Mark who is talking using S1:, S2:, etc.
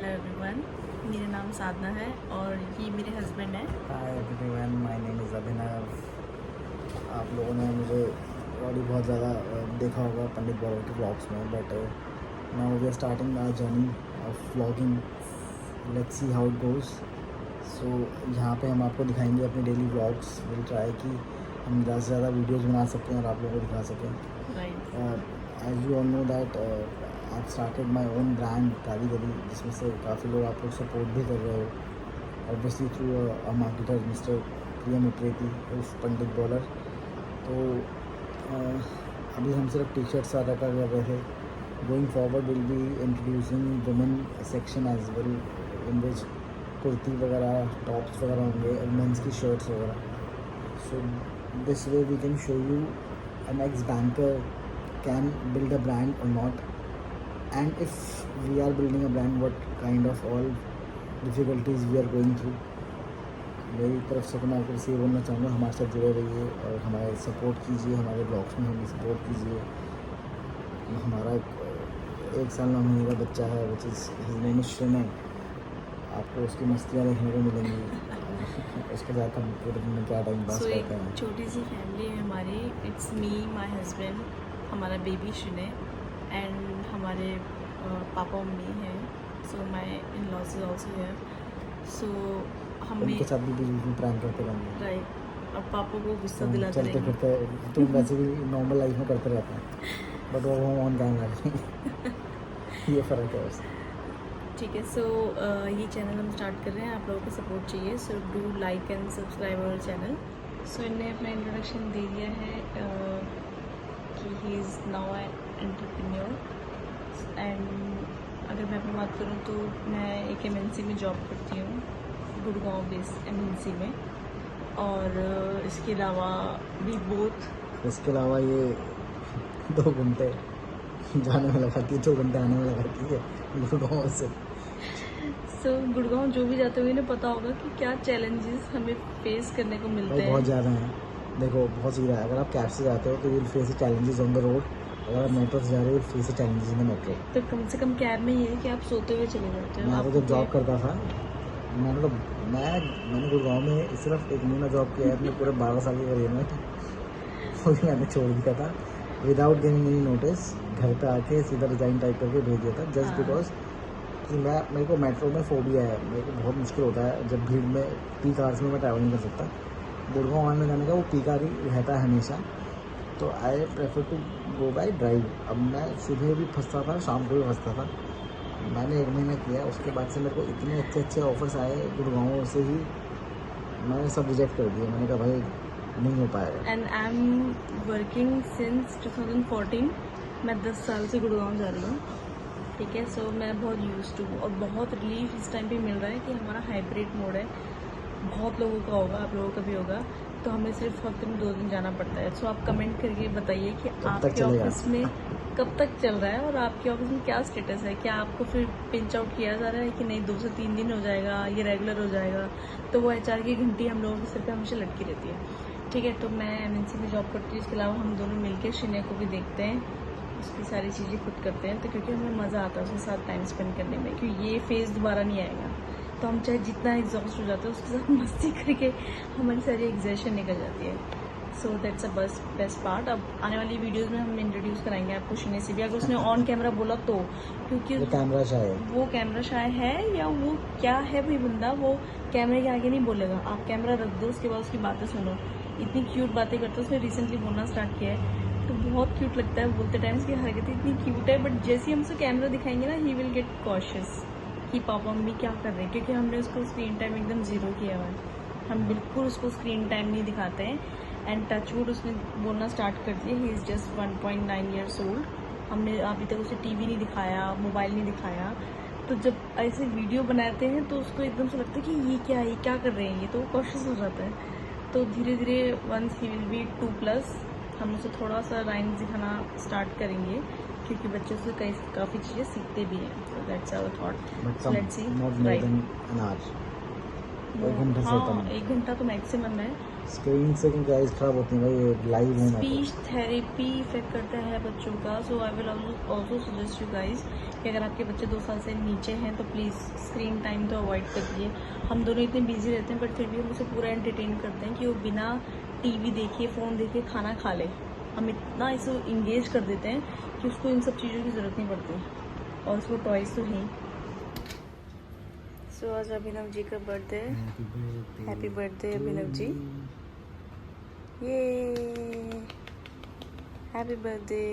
S1: Hello everyone, मेरा नाम साधना है और ये मेरे हस्बैंड है।
S2: Hi everyone, my name is Abhinav. आप लोगों ने मुझे ऑलरेडी बहुत ज़्यादा देखा होगा पंडित बाबा के व्लॉग्स में, but now we are starting our journey of vlogging. Let's see how it goes. So यहाँ पे हम आपको दिखाएंगे अपने डेली व्लॉग्स। विल ट्राई कि हम ज़्यादा से ज़्यादा वीडियोज़ बना सकें और आप लोगों को दिखा सकें।
S1: Right.
S2: As you all know that I started my own brand Kali Gali, जिसमें से काफ़ी लोग आप लोग सपोर्ट भी कर रहे हो, obviously through a marketer mister Priyam Upreti उर्फ पंडित बॉलर। तो अभी हम सिर्फ टी शर्ट्स ज़्यादा कर रहे थे। Going forward will be introducing women section as well, in which kurti वगैरह टॉप्स वगैरह होंगे और मेंस की शर्ट्स वगैरह। So this way we can show you an ex-banker can build a brand or not, and if we are building a brand, what kind of all difficulties we are going through. मेरी तरफ से तो मैं आपको ये बोलना चाहूँगा, हमारे साथ जुड़े रहिए और हमारे सपोर्ट कीजिए, हमारे ब्लॉग्स में हमें सपोर्ट कीजिए। हमारा एक साल 9 महीने का बच्चा है, which is his name is Shrenay. आपको उसकी मस्तियाँ देखने को मिलेंगी। उसके साथ हम पूरे दिन में क्या टाइम पास करते हैं।
S1: छोटी सी फैमिली है हमारी। इट्स मी, माय हस्बैंड, हमारा बेबी श्रेनय एंड हमारे पापा मम्मी हैं। So my in laws is also here. So हमें
S2: उनके साथ भी बीच में प्रैंक करते रहेंगे।
S1: राइट। अब पापा को गुस्सा दिलाते
S2: चलते
S1: रहेंगे।
S2: फिरते तुम वैसे भी नॉर्मल लाइफ में करते रहते हैं, बट वो ऑन कैमरा करेंगे। ये फ़र्क है उससे।
S1: ठीक है। सो ये चैनल हम स्टार्ट कर रहे हैं, आप लोगों का सपोर्ट चाहिए। So do like and subscribe our channel. So इनने अपना इंट्रोडक्शन दे दिया है कि he is now an entrepreneur. And अगर मैं अपनी बात करूँ तो मैं एक MNC में जॉब करती हूँ, गुड़गांव बेस्ड MNC में। और इसके अलावा भी
S2: इसके अलावा ये 2 घंटे जाने में लगाती है, 2 घंटे आने में लगाती है गुड़गांव से।
S1: सो गुड़गांव जो भी जाते हुए इन्हें पता होगा कि क्या चैलेंजेस हमें फेस करने को मिलते हैं।
S2: बहुत ज़्यादा हैं। देखो, बहुत सीधा है। अगर आप कैब से जाते हो तो will face challenges on the road. अगर आप मेट्रो से जा रहे हो face challenges in the metro.
S1: तो कम से कम कैब में ये है कि आप सोते हुए चले जाते हो।
S2: मैं तो जब जॉब करता था, मैंने गुड़गांव में सिर्फ 1 महीना जॉब किया है अपने पूरे 12 साल के करियर में। वो भी मैंने छोड़ दिया था विदाउट गिविंग एनी नोटिस। घर पे आके सीधा रिजाइन टाइप करके भेज दिया था, जस्ट बिकॉज कि मेरे को मेट्रो में फोबिया है। मेरे को बहुत मुश्किल होता है जब भीड़ में, पीक आवर्स में मैं ट्रैवल नहीं कर सकता। गुड़गांव आने जाने का वो पीक आवर ही रहता है हमेशा, तो I prefer to go by drive. अब मैं सुबह भी फंसता था, शाम को भी फंसता था। मैंने 1 महीना किया, उसके बाद से मेरे को इतने अच्छे अच्छे ऑफर्स आए गुड़गांव से ही, मैंने सब रिजेक्ट कर दिया। मैंने कहा भाई नहीं हो पाएगा।
S1: And I am working since 2014। मैं 10 साल से गुड़गांव जा रही हूँ। ठीक है। सो मैं बहुत यूज टू और बहुत रिलीफ इस टाइम पे मिल रहा है कि हमारा हाइब्रिड मोड है। बहुत लोगों का होगा, आप लोगों का भी होगा। तो हमें सिर्फ हफ्ते में 2 दिन जाना पड़ता है। सो आप कमेंट करके बताइए कि आपके ऑफिस में कब तक चल रहा है और आपके ऑफिस में क्या स्टेटस है। क्या आपको फिर पिंच आउट किया जा रहा है कि नहीं 2 से 3 दिन हो जाएगा, ये रेगुलर हो जाएगा। तो वो HR की घंटी हम लोगों के सिर पे हमेशा लटकी रहती है। ठीक है। तो मैं MNC में जॉब करती हूँ। इसके अलावा हम दोनों मिलकर श्रेनय को भी देखते हैं, उसकी सारी चीज़ें खुद करते हैं। तो क्योंकि हमें मज़ा आता है उसके साथ टाइम स्पेंड करने में, क्योंकि ये फेज़ दोबारा नहीं आएगा। तो हम चाहे जितना एग्जॉस्ट हो जाते हैं उसके साथ मस्ती करके हमारी सारी एग्जॉशन निकल जाती है। So that's a best part. अब आने वाली वीडियोस में हम इंट्रोड्यूस कराएंगे आपको श्रेनय से भी, अगर उसने ऑन कैमरा बोला तो, क्योंकि
S2: वो कैमरा शाय
S1: है या वो क्या है भाई बंदा, वो कैमरे के आगे नहीं बोलेगा। आप कैमरा रख दो, उसके बाद उसकी बातें सुनो। इतनी क्यूट बातें करता है। उसने रिसेंटली बोलना स्टार्ट किया है तो बहुत क्यूट लगता है बोलते टाइम। उसकी हरकतें इतनी क्यूट है, बट जैसे ही हम उसे कैमरा दिखाएंगे ना, ही विल गेट कॉशियस कि पापा मम्मी क्या कर रहे हैं, क्योंकि हमने उसको स्क्रीन टाइम एकदम 0 किया हुआ है। हम बिल्कुल उसको स्क्रीन टाइम नहीं दिखाते हैं। एंड टचवुड उसने बोलना स्टार्ट कर दिया। He is just 1.9 years old. हमने अभी तक उसे TV नहीं दिखाया, मोबाइल नहीं दिखाया। तो जब ऐसे वीडियो बनाते हैं तो उसको एकदम से लगता है कि ये क्या कर रहे हैं ये, तो वो कॉशियस हो जाता है। तो धीरे धीरे वंस ही विल बी 2+, हम उसे थोड़ा सा राइम्स दिखाना स्टार्ट करेंगे, क्योंकि बच्चों से काफ़ी चीज़ें सीखते भी हैं। तो that's our thought. Let's see. Right.
S2: 1 घंटा
S1: हाँ, 1 घंटा तो मैक्सिमम है।
S2: स्क्रीन से क्योंकि आइज खराब होती हैं भाई, ये लाइव हूँ मैं
S1: स्पीच थेरेपी इफेक्ट करता है बच्चों का। So I will also suggest you guys कि अगर आपके बच्चे 2 साल से नीचे हैं तो प्लीज़ स्क्रीन टाइम तो अवॉइड करिए। हम दोनों इतने बिजी रहते हैं बट फिर भी हम उसे पूरा एंटरटेन करते हैं कि वो बिना टीवी देखे फ़ोन देखे खाना खा ले। हम इतना इसे इंगेज कर देते हैं कि उसको इन सब चीज़ों की ज़रूरत नहीं पड़ती और उसको टॉयज़ तो हैं। सो आज अभिनव जी का birthday. Happy birthday Abhinav ji. ये हैप्पी बर्थडे।